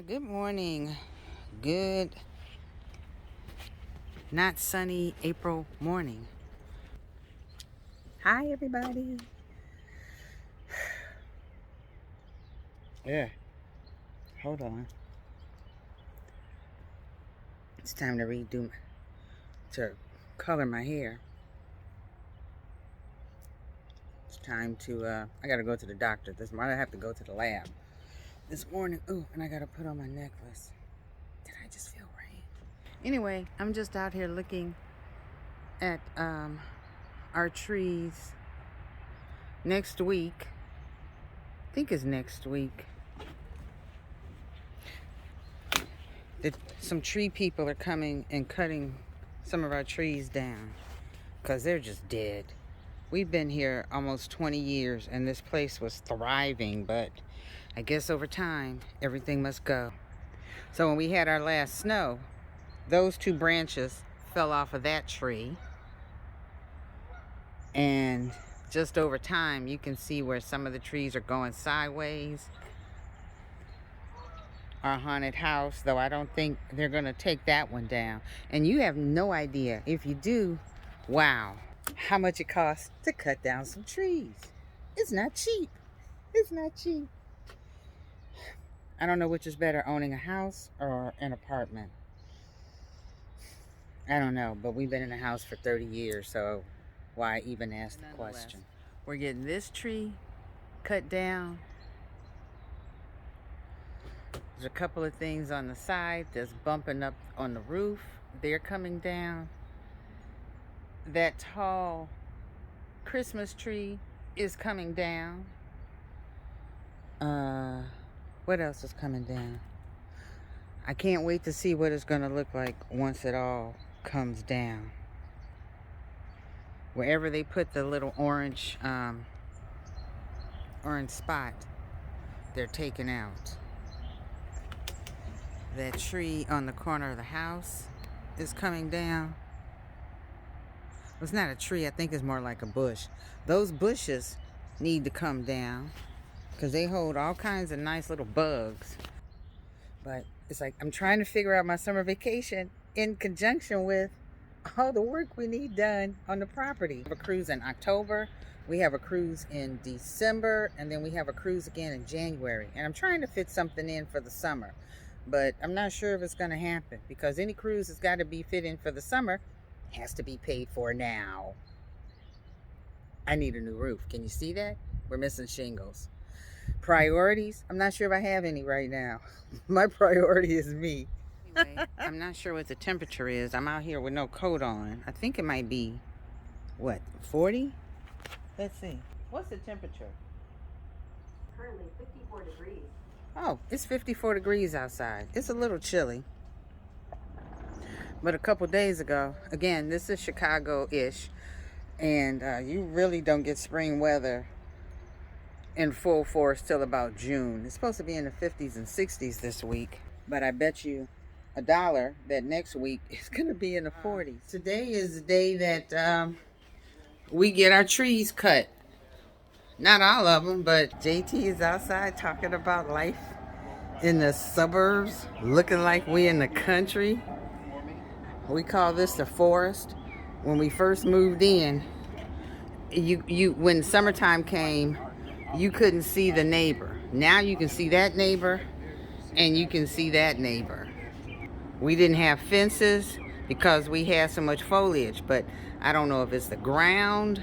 Good morning. Good, not sunny April morning. Hi, everybody. Yeah, hold on. It's time to color my hair. It's time to, I gotta go to the doctor this morning. I have to go to the lab this morning. Ooh, and I gotta put on my necklace. Did I just feel rain? Anyway, I'm just out here looking at our trees. Next week, I think it's next week, some tree people are coming and cutting some of our trees down because they're just dead. We've been here almost 20 years and this place was thriving, but I guess over time everything must go. So when we had our last snow, those two branches fell off of that tree, and just over time you can see where some of the trees are going sideways. Our haunted house, though, I don't think they're gonna take that one down. And you have no idea, if you do, wow, how much it costs to cut down some trees. It's not cheap. It's not cheap. I don't know which is better, owning a house or an apartment. I don't know, but we've been in a house for 30 years, so why even ask the question? We're getting this tree cut down. There's a couple of things on the side that's bumping up on the roof. They're coming down. That tall Christmas tree is coming down. What else is coming down? I can't wait to see what it's gonna look like once it all comes down. Wherever they put the little orange spot, they're taken out. That tree on the corner of the house is coming down. It's not a tree, I think it's more like a bush. Those bushes need to come down because they hold all kinds of nice little bugs. But it's like I'm trying to figure out my summer vacation in conjunction with all the work we need done on the property. We have a cruise in October, we have a cruise in December, and then we have a cruise again in January. And I'm trying to fit something in for the summer, but I'm not sure if it's going to happen because any cruise that's got to be fit in for the summer has to be paid for now. I need a new roof. Can you see that? We're missing shingles. Priorities? I'm not sure if I have any right now. My priority is me. Anyway, I'm not sure what the temperature is. I'm out here with no coat on. I think it might be, what, 40? Let's see. What's the temperature? Currently 54 degrees. Oh, it's 54 degrees outside. It's a little chilly. But a couple days ago, again, this is Chicago-ish, and you really don't get spring weather in full force till about June. It's supposed to be in the 50s and 60s this week, but I bet you $1 that next week it's going to be in the 40s. Today is the day that we get our trees cut. Not all of them, but JT is outside talking about life in the suburbs, looking like we in the country. We call this the forest. When we first moved in, when summertime came, you couldn't see the neighbor. Now you can see that neighbor and you can see that neighbor. We didn't have fences because we had so much foliage, but I don't know if it's the ground.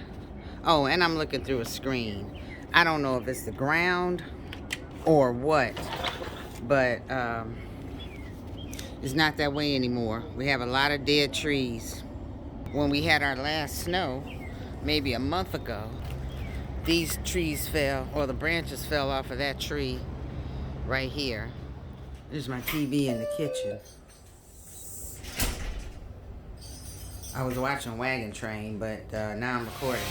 Oh, and I'm looking through a screen. I don't know if it's the ground or what, but it's not that way anymore. We have a lot of dead trees. When we had our last snow, maybe a month ago, these trees fell, or the branches fell off of that tree right here. There's my TV in the kitchen. I was watching Wagon Train, but now I'm recording.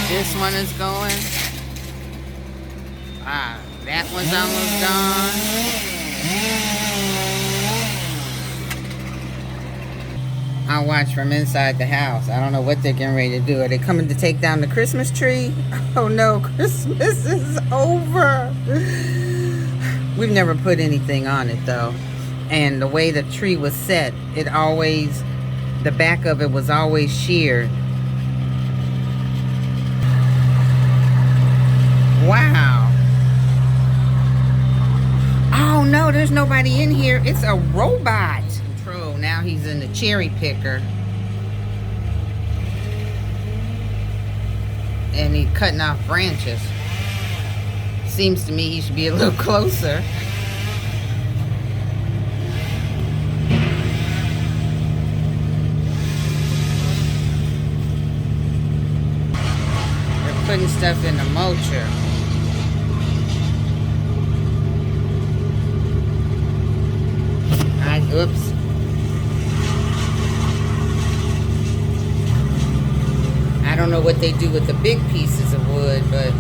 This one is going. That one's almost gone. I watch from inside the house. I don't know what they're getting ready to do. Are they coming to take down the Christmas tree? Oh no, Christmas is over. We've never put anything on it though. And the way the tree was set, it always, the back of it was always sheared. Wow. Oh no, there's nobody in here. It's a robot. Control. Now he's in the cherry picker. And he's cutting off branches. Seems to me he should be a little closer. They're putting stuff in the mulcher. Oops. I don't know what they do with the big pieces of wood, but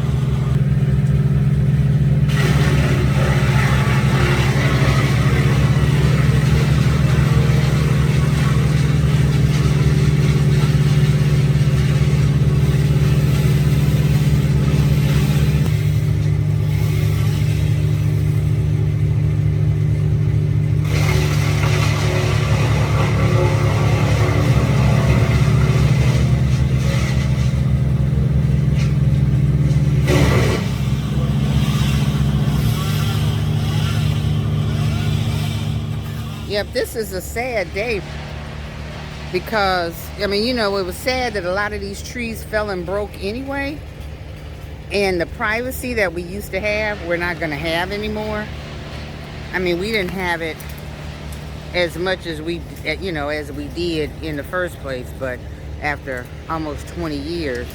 yep, this is a sad day because, I mean, you know, it was sad that a lot of these trees fell and broke anyway. And the privacy that we used to have, we're not going to have anymore. I mean, we didn't have it as much as we, you know, as we did in the first place. But after almost 20 years,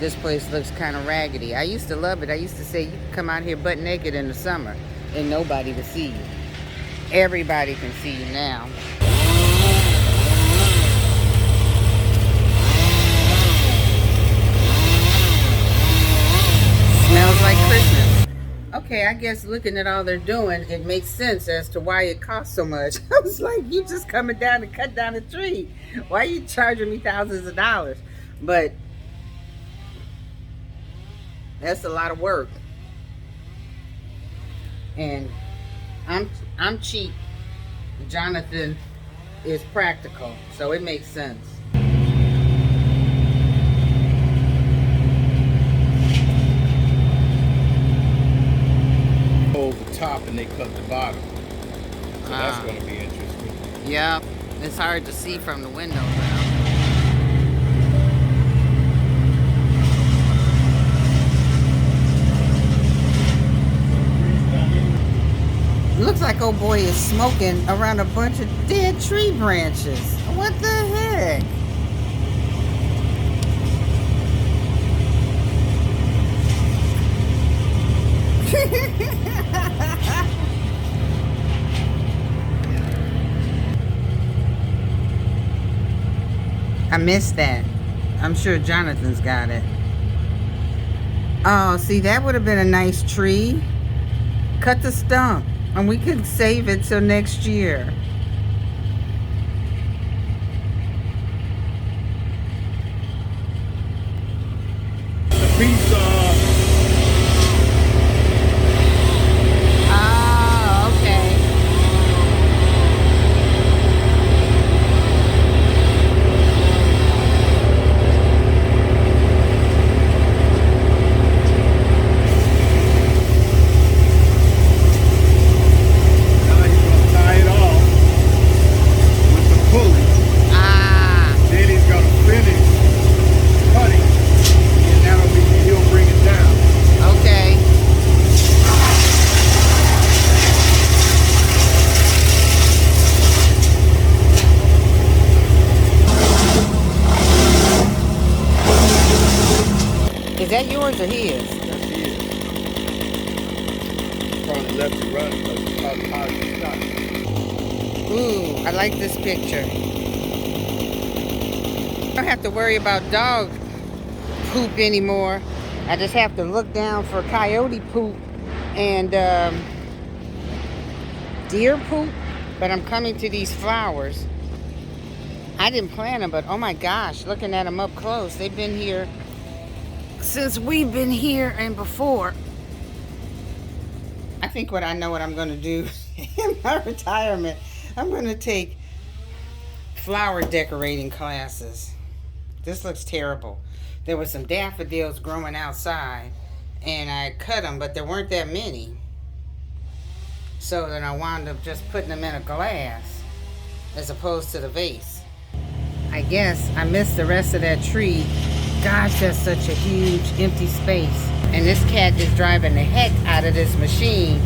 this place looks kind of raggedy. I used to love it. I used to say, you can come out here butt naked in the summer and nobody will see you. Everybody can see you now. Smells like Christmas. Okay, I guess looking at all they're doing, it makes sense as to why it costs so much. I was like, you just coming down to cut down a tree. Why are you charging me thousands of dollars? But that's a lot of work. And I'm cheap. Jonathan is practical, so it makes sense. Hold the top and they cut the bottom. So that's going to be interesting. Yeah, it's hard to see from the window now. Looks like old boy is smoking around a bunch of dead tree branches. What the heck? I missed that. I'm sure Jonathan's got it. Oh, see, that would have been a nice tree. Cut the stump. And we could save it till next year. The piece Oh, okay. Is that yours or his? that's it. Probably left it running because it's probably hard to stop. Ooh, I like this picture. I don't have to worry about dog poop anymore. I just have to look down for coyote poop and deer poop. But I'm coming to these flowers. I didn't plant them, but oh my gosh, looking at them up close, they've been here since we've been here and before. I think what I know what I'm going to do in my retirement, I'm going to take flower decorating classes. This looks terrible. There were some daffodils growing outside, and I cut them, but there weren't that many. So then I wound up just putting them in a glass as opposed to the vase. I guess I missed the rest of that tree. Gosh, that's such a huge empty space. And this cat is driving the heck out of this machine.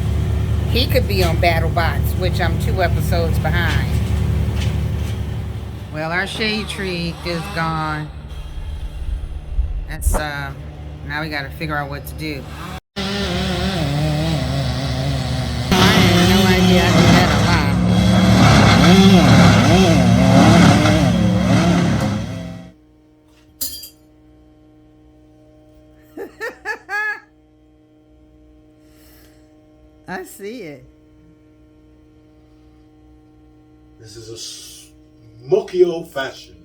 He could be on BattleBots, which I'm 2 episodes behind. Well, our shade tree is gone. That's, now we gotta figure out what to do. I had no idea I did that a lot. I see it. This is a smoky old fashioned.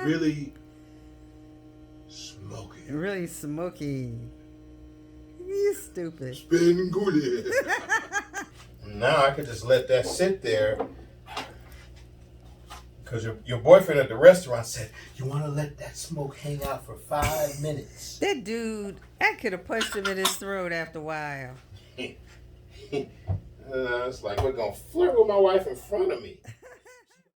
Really smoky. Really smoky. You stupid. Spin good. Now I could just let that sit there. Because your boyfriend at the restaurant said, you want to let that smoke hang out for 5 minutes. That dude, I could have punched him in his throat after a while. It's like we're going to flirt with my wife in front of me.